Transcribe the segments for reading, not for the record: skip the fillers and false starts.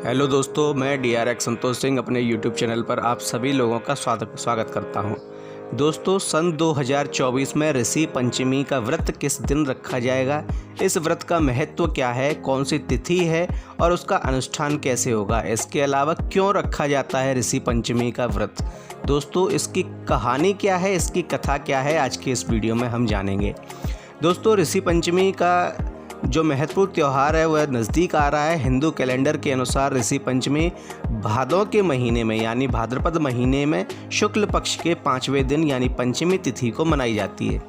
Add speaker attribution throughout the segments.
Speaker 1: Hello दोस्तों, मैं DRX Santosh Singh अपने YouTube चैनल पर आप सभी लोगों का स्वागत करता हूं। दोस्तों, सन 2024 में ऋषि पंचमी का व्रत किस दिन रखा जाएगा, इस व्रत का महत्व क्या है, कौन सी तिथि है और उसका अनुष्ठान कैसे होगा, इसके अलावा क्यों रखा जाता है ऋषि पंचमी का व्रत। दोस्तों, इसकी कहानी क्या है, इसकी कथा क्या है, आज के इस वीडियो में हम जानेंगे। दोस्तों, ऋषि पंचमी का जो महत्वपूर्ण त्यौहार है वह नज़दीक आ रहा है। हिंदू कैलेंडर के अनुसार ऋषि पंचमी भादों के महीने में यानी भाद्रपद महीने में शुक्ल पक्ष के 5वें दिन यानी पंचमी तिथि को मनाई जाती है।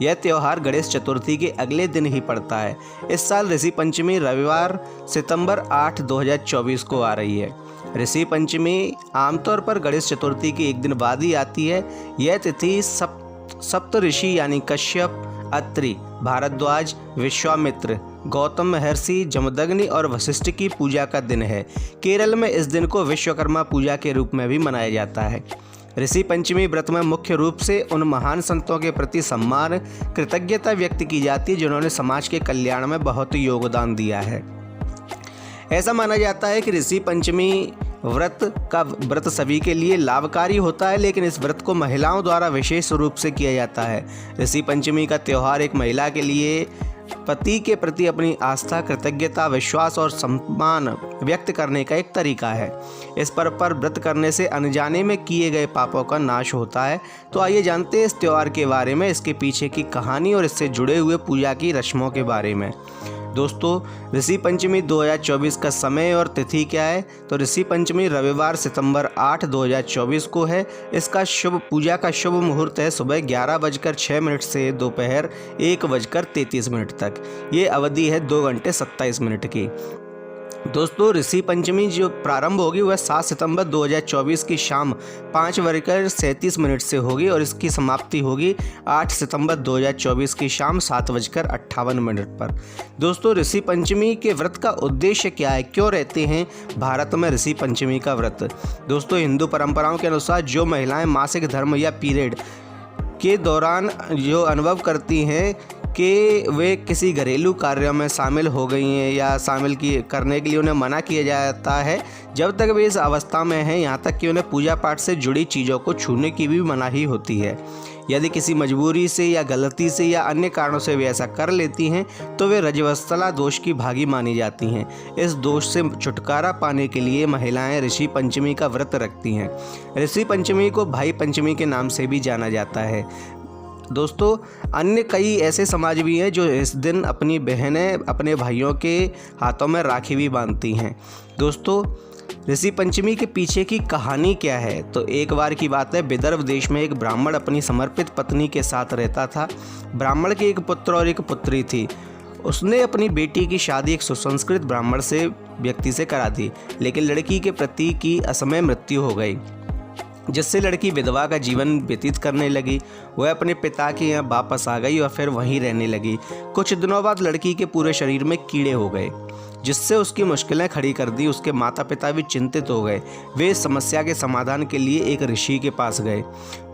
Speaker 1: यह त्यौहार गणेश चतुर्थी के अगले दिन ही पड़ता है। इस साल ऋषि पंचमी रविवार सितंबर 8, 2024 को आ रही है। ऋषि पंचमी आमतौर पर गणेश चतुर्थी के एक दिन बाद ही आती है। यह तिथि सप्त ऋषि यानी कश्यप, अत्रि, भारद्वाज, विश्वामित्र, गौतम महर्षि, जमदग्नि और वशिष्ठ की पूजा का दिन है। केरल में इस दिन को विश्वकर्मा पूजा के रूप में भी मनाया जाता है। ऋषि पंचमी व्रत में मुख्य रूप से उन महान संतों के प्रति सम्मान, कृतज्ञता व्यक्त की जाती है जिन्होंने समाज के कल्याण में बहुत योगदान दिया है। ऐसा माना जाता है कि ऋषि पंचमी व्रत सभी के लिए लाभकारी होता है, लेकिन इस व्रत को महिलाओं द्वारा विशेष रूप से किया जाता है। ऋषि पंचमी का त्यौहार एक महिला के लिए पति के प्रति अपनी आस्था, कृतज्ञता, विश्वास और सम्मान व्यक्त करने का एक तरीका है। इस पर्व पर व्रत करने से अनजाने में किए गए पापों का नाश होता है। तो आइए जानते हैं इस त्यौहार के बारे में, इसके पीछे की कहानी और इससे जुड़े हुए पूजा की रस्मों के बारे में। दोस्तों, ऋषि पंचमी 2024 का समय और तिथि क्या है? तो ऋषि पंचमी रविवार सितंबर 8, 2024 को है। इसका पूजा का शुभ मुहूर्त है सुबह 11:06 से दोपहर 1:33 तक। ये अवधि है 2 घंटे 27 मिनट की। दोस्तों, ऋषि पंचमी जो प्रारंभ होगी वह 7 सितंबर 2024 की शाम 5:37 से होगी और इसकी समाप्ति होगी 8 सितंबर 2024 की शाम 7:58 पर। दोस्तों, ऋषि पंचमी के व्रत का उद्देश्य क्या है, क्यों रहते हैं भारत में ऋषि पंचमी का व्रत? दोस्तों, हिंदू परंपराओं के अनुसार जो महिलाएं मासिक धर्म या पीरियड के दौरान जो अनुभव करती हैं कि वे किसी घरेलू कार्यों में शामिल हो गई हैं या करने के लिए उन्हें मना किया जाता है, जब तक वे इस अवस्था में हैं, यहाँ तक कि उन्हें पूजा पाठ से जुड़ी चीज़ों को छूने की भी मनाही होती है। यदि किसी मजबूरी से या गलती से या अन्य कारणों से वे ऐसा कर लेती हैं तो वे रजवस्तला दोष की भागी मानी जाती हैं। इस दोष से छुटकारा पाने के लिए महिलाएं ऋषि पंचमी का व्रत रखती हैं। ऋषि पंचमी को भाई पंचमी के नाम से भी जाना जाता है। दोस्तों, अन्य कई ऐसे समाज भी हैं जो इस दिन अपनी बहनें अपने भाइयों के हाथों में राखी भी बांधती हैं। दोस्तों, ऋषि पंचमी के पीछे की कहानी क्या है? तो एक बार की बात है, विदर्भ देश में एक ब्राह्मण अपनी समर्पित पत्नी के साथ रहता था। ब्राह्मण के एक पुत्र और एक पुत्री थी। उसने अपनी बेटी की शादी एक सुसंस्कृत ब्राह्मण व्यक्ति से करा दी, लेकिन लड़की के पति की असमय मृत्यु हो गई, जिससे लड़की विधवा का जीवन व्यतीत करने लगी। वह अपने पिता के यहाँ वापस आ गई और फिर वहीं रहने लगी। कुछ दिनों बाद लड़की के पूरे शरीर में कीड़े हो गए, जिससे उसकी मुश्किलें खड़ी कर दी। उसके माता पिता भी चिंतित हो गए। वे इस समस्या के समाधान के लिए एक ऋषि के पास गए।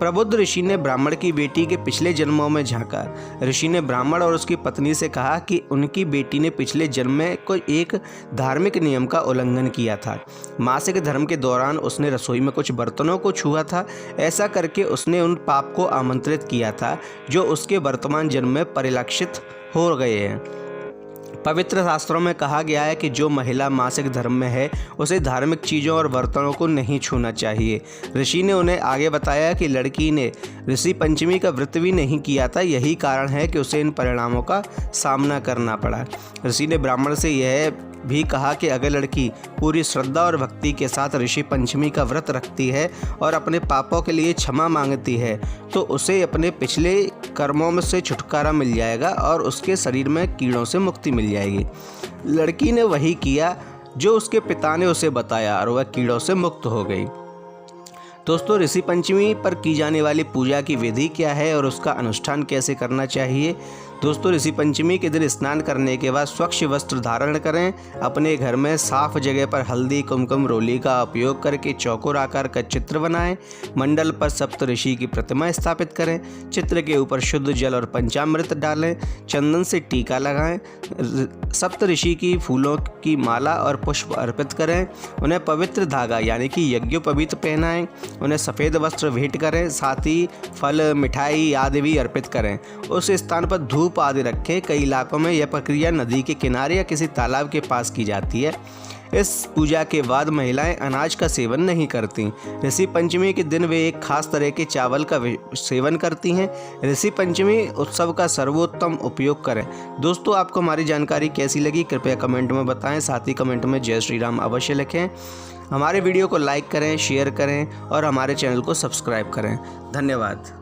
Speaker 1: प्रबुद्ध ऋषि ने ब्राह्मण की बेटी के पिछले जन्मों में झांका। ऋषि ने ब्राह्मण और उसकी पत्नी से कहा कि उनकी बेटी ने पिछले जन्म में कोई एक धार्मिक नियम का उल्लंघन किया था। मासिक धर्म के दौरान उसने रसोई में कुछ बर्तनों को छुआ था। ऐसा करके उसने उन पाप को आमंत्रित किया था जो उसके वर्तमान जन्म में परिलक्षित हो गए हैं। पवित्र शास्त्रों में कहा गया है कि जो महिला मासिक धर्म में है उसे धार्मिक चीज़ों और बर्तनों को नहीं छूना चाहिए। ऋषि ने उन्हें आगे बताया कि लड़की ने ऋषि पंचमी का व्रत भी नहीं किया था, यही कारण है कि उसे इन परिणामों का सामना करना पड़ा। ऋषि ने ब्राह्मण से यह भी कहा कि अगर लड़की पूरी श्रद्धा और भक्ति के साथ ऋषि पंचमी का व्रत रखती है और अपने पापों के लिए क्षमा मांगती है तो उसे अपने पिछले कर्मों में से छुटकारा मिल जाएगा और उसके शरीर में कीड़ों से मुक्ति मिल जाएगी। लड़की ने वही किया जो उसके पिता ने उसे बताया और वह कीड़ों से मुक्त हो गई। दोस्तों ऋषि पंचमी पर की जाने वाली पूजा की विधि क्या है और उसका अनुष्ठान कैसे करना चाहिए। दोस्तों ऋषि पंचमी के दिन स्नान करने के बाद स्वच्छ वस्त्र धारण करें। अपने घर में साफ जगह पर हल्दी कुमकुम रोली का उपयोग करके चौकोर आकार का चित्र बनाएं। मंडल पर सप्त ऋषि की प्रतिमा स्थापित करें। चित्र के ऊपर शुद्ध जल और पंचामृत डालें। चंदन से टीका लगाएं। सप्त ऋषि की फूलों की माला और पुष्प अर्पित करें। उन्हें पवित्र धागा यानी कि यज्ञोपवीत पहनाएं। उन्हें सफ़ेद वस्त्र भेंट करें। साथ ही फल मिठाई आदि भी अर्पित करें। उस स्थान पर धूप आदि रखें। कई इलाकों में यह प्रक्रिया नदी के किनारे या किसी तालाब के पास की जाती है। इस पूजा के बाद महिलाएं अनाज का सेवन नहीं करती। ऋषि पंचमी के दिन वे एक खास तरह के चावल का सेवन करती हैं। ऋषि पंचमी उत्सव का सर्वोत्तम उपयोग करें। दोस्तों आपको हमारी जानकारी कैसी लगी कृपया कमेंट में बताएं। साथ ही कमेंट में जय श्री राम अवश्य लिखें। हमारे वीडियो को लाइक करें, शेयर करें और हमारे चैनल को सब्सक्राइब करें। धन्यवाद।